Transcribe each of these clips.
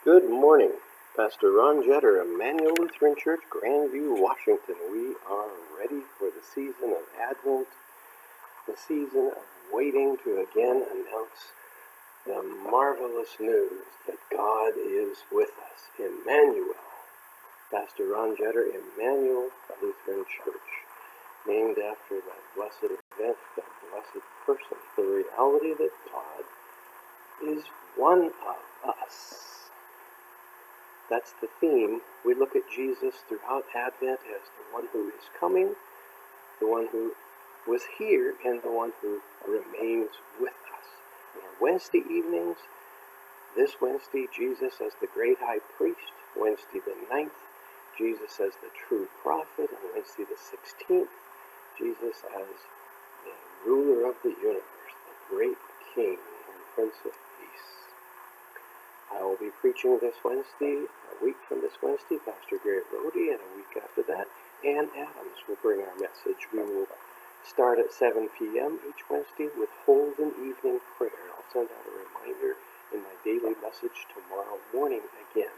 Good morning, Pastor Ron Jetter, Immanuel Lutheran Church, Grandview, Washington. We are ready for the season of Advent, the season of waiting to again announce the marvelous news that God is with us. Immanuel. Pastor Ron Jetter, Immanuel Lutheran Church, named after that blessed event, that blessed person, the reality that God is one of us. That's the theme. We look at Jesus throughout Advent as the one who is coming, the one who was here, and the one who remains with us. On our Wednesday evenings, this Wednesday, Jesus as the great high priest. Wednesday the 9th, Jesus as the true prophet. And Wednesday the 16th, Jesus as the ruler of the universe, the great King and Prince of Peace. I will be preaching this Wednesday, a week from this Wednesday, Pastor Gary Rhodey, and a week after that, Ann Adams will bring our message. We will start at 7 p.m. each Wednesday with Holden Evening Prayer. I'll send out a reminder in my daily message tomorrow morning again.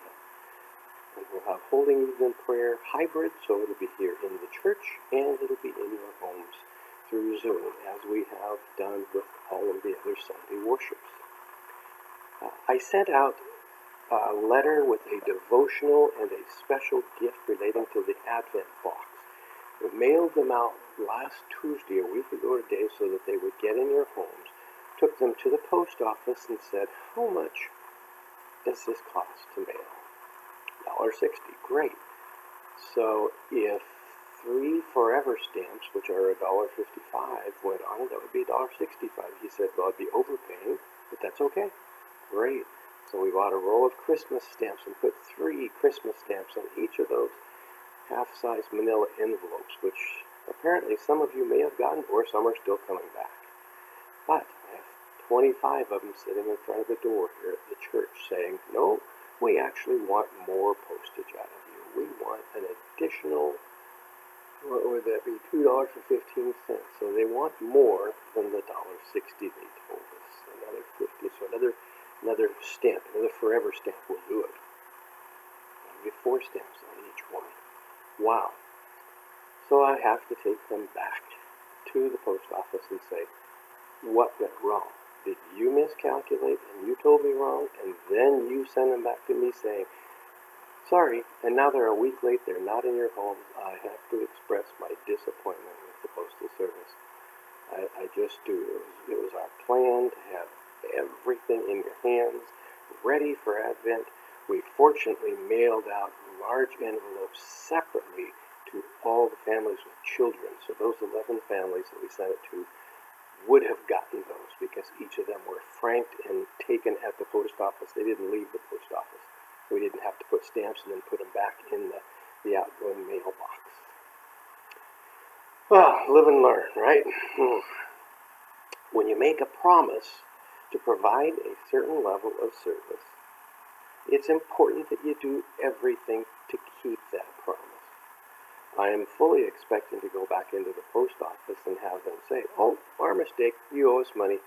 And we'll have Holding Evening Prayer hybrid, so it'll be here in the church, and it'll be in your homes through Zoom, as we have done with all of the other Sunday worships. I sent out a letter with a devotional and a special gift relating to the Advent box. We mailed them out last Tuesday, a week ago today, so that they would get in your homes. Took them to the post office and said, how much does this cost to mail? $1.60. Great. So if 3 forever stamps, which are $1.55, went on it, that would be $1.65. He said, well, I'd be overpaying, but that's okay. Great. So we bought a roll of Christmas stamps and put 3 Christmas stamps on each of those half-size manila envelopes, which apparently some of you may have gotten, or some are still coming back. But I have 25 of them sitting in front of the door here at the church saying, no, we actually want more postage out of you. We want an additional, what would that be, $2.15. So they want more than the $1.60 they told us. Another 50, so another stamp, another forever stamp will do it. I'll get 4 stamps on each one. Wow. So I have to take them back to the post office and say, what went wrong? Did you miscalculate and you told me wrong, and then you send them back to me saying, sorry, and now they're a week late, they're not in your home. I have to express my disappointment with the Postal Service. I just do. It was our plan to have everything in your hands, ready for Advent. We fortunately mailed out large envelopes separately to all the families with children. So those 11 families that we sent it to would have gotten those because each of them were franked and taken at the post office. They didn't leave the post office. We didn't have to put stamps and then put them back in the outgoing mailbox. Well, live and learn, right? When you make a promise to provide a certain level of service, it's important that you do everything to keep that promise. I am fully expecting to go back into the post office and have them say, oh, our mistake, you owe us money.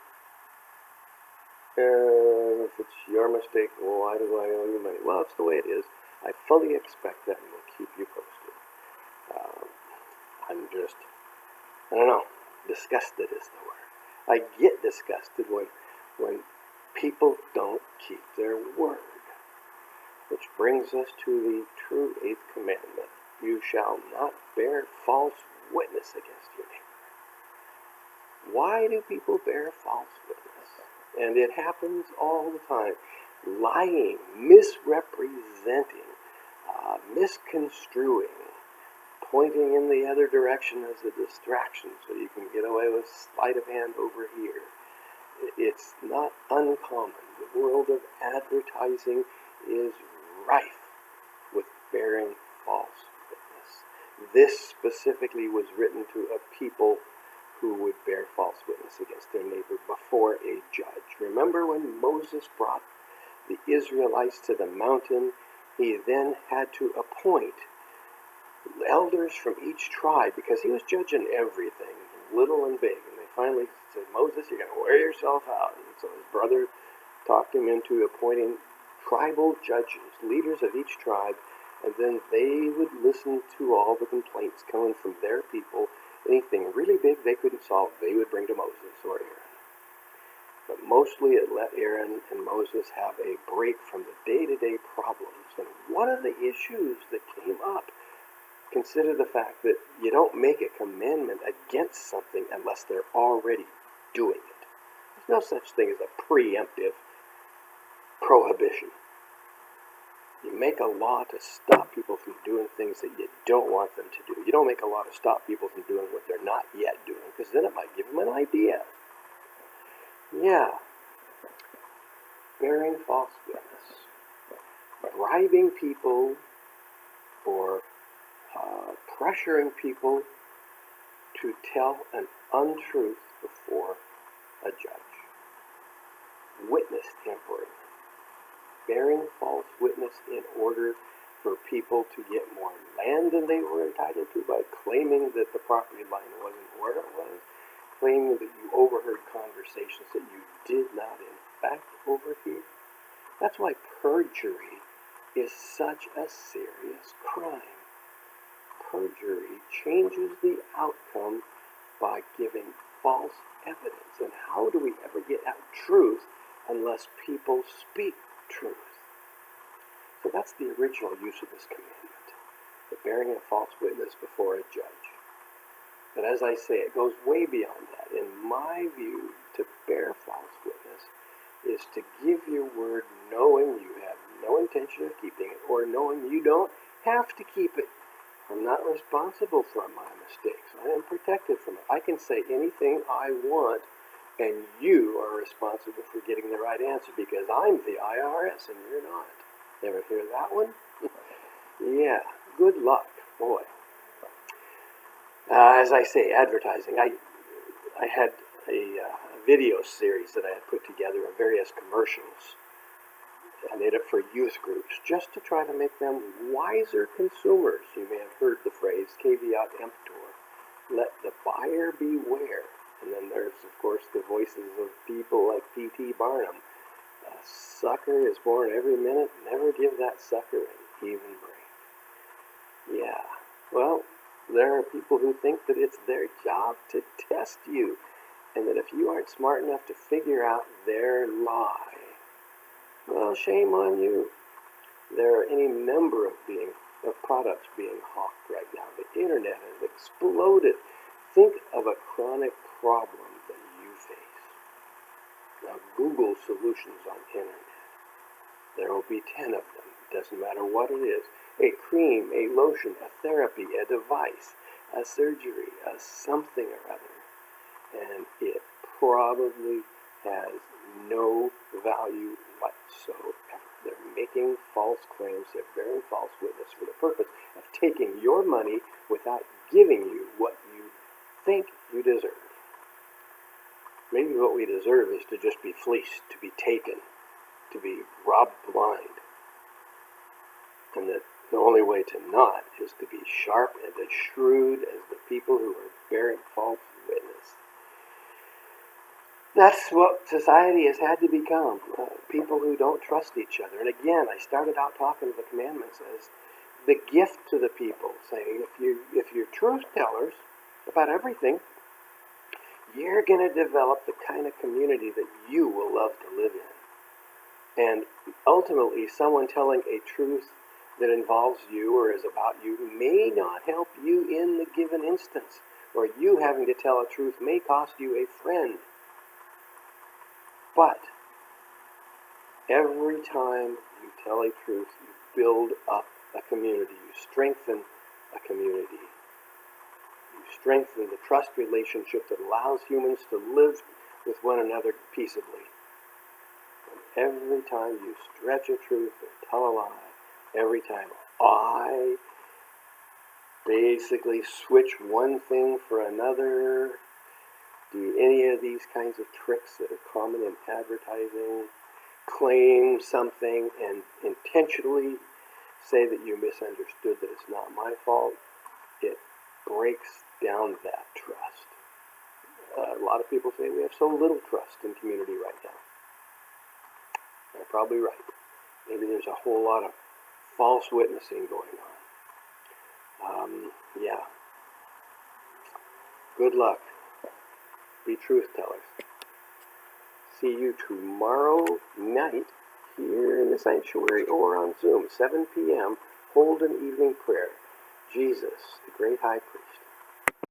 If it's your mistake, well, why do I owe you money? Well, it's the way it is. I fully expect that, and we'll keep you posted. I'm just, I don't know, disgusted is the word. I get disgusted when people don't keep their word. Which brings us to the true 8th commandment. You shall not bear false witness against your neighbor. Why do people bear false witness? And it happens all the time. Lying, misrepresenting, misconstruing, pointing in the other direction as a distraction so you can get away with sleight of hand over here. It's not uncommon. The world of advertising is rife with bearing false witness. This specifically was written to a people who would bear false witness against their neighbor before a judge. Remember when Moses brought the Israelites to the mountain, he then had to appoint elders from each tribe because he was judging everything, little and big. And they finally said, Moses, you're going to wear yourself out. And so his brother talked him into appointing tribal judges, leaders of each tribe, and then they would listen to all the complaints coming from their people. Anything really big they couldn't solve, they would bring to Moses or Aaron. But mostly it let Aaron and Moses have a break from the day-to-day problems. And one of the issues that came up, consider the fact that you don't make a commandment against something unless they're already doing it. There's no such thing as a preemptive prohibition. You make a law to stop people from doing things that you don't want them to do. You don't make a law to stop people from doing what they're not yet doing, because then it might give them an idea. Yeah. Bearing false witness. Bribing people or pressuring people to tell an untruth before a judge. Witness tampering. Bearing false witness in order for people to get more land than they were entitled to by claiming that the property line wasn't where it was, claiming that you overheard conversations that you did not in fact overhear. That's why perjury is such a serious crime. Perjury changes the outcome by giving false evidence. And how do we ever get at truth unless people speak truth? So that's the original use of this commandment, the bearing a false witness before a judge. But as I say, it goes way beyond that. In my view, to bear false witness is to give your word knowing you have no intention of keeping it, or knowing you don't have to keep it. I'm not responsible for my mistakes. I am protected from it. I can say anything I want, and you are responsible for getting the right answer because I'm the IRS and you're not. Ever hear that one? Yeah, good luck, boy. As I say, advertising. I had a video series that I had put together of various commercials. I made it for youth groups just to try to make them wiser consumers. You may have heard the phrase, caveat emptor, let the buyer beware. And then there's, of course, the voices of people like P.T. Barnum. A sucker is born every minute. Never give that sucker an even break. Yeah, well, there are people who think that it's their job to test you, and that if you aren't smart enough to figure out their lie, well, shame on you. There are any number of products being hawked right now. The internet has exploded. Think of a chronic problem that you face. Now, Google solutions on internet. There will be 10 of them. It doesn't matter what it is. A cream, a lotion, a therapy, a device, a surgery, a something or other. And it probably has no value whatsoever. They're making false claims, they're bearing false witness for the purpose of taking your money without giving you what you think you deserve. Maybe what we deserve is to just be fleeced, to be taken, to be robbed blind. And that the only way to not is to be sharp and as shrewd as the people who are bearing false witness. That's what society has had to become, people who don't trust each other. And again, I started out talking of the commandments as the gift to the people, saying if you're truth tellers about everything, you're going to develop the kind of community that you will love to live in. And ultimately, someone telling a truth that involves you or is about you may not help you in the given instance, or you having to tell a truth may cost you a friend. But every time you tell a truth, you build up a community. You strengthen a community. You strengthen the trust relationship that allows humans to live with one another peaceably. And every time you stretch a truth or tell a lie, every time I basically switch one thing for another, do any of these kinds of tricks that are common in advertising, claim something and intentionally say that you misunderstood, that it's not my fault, it breaks down that trust. A lot of people say we have so little trust in community right now. They're probably right. Maybe there's a whole lot of false witnessing going on. Yeah. Good luck. Be truth tellers. See you tomorrow night here in the sanctuary or on Zoom, 7 p.m. Hold an evening prayer. Jesus, the great high priest.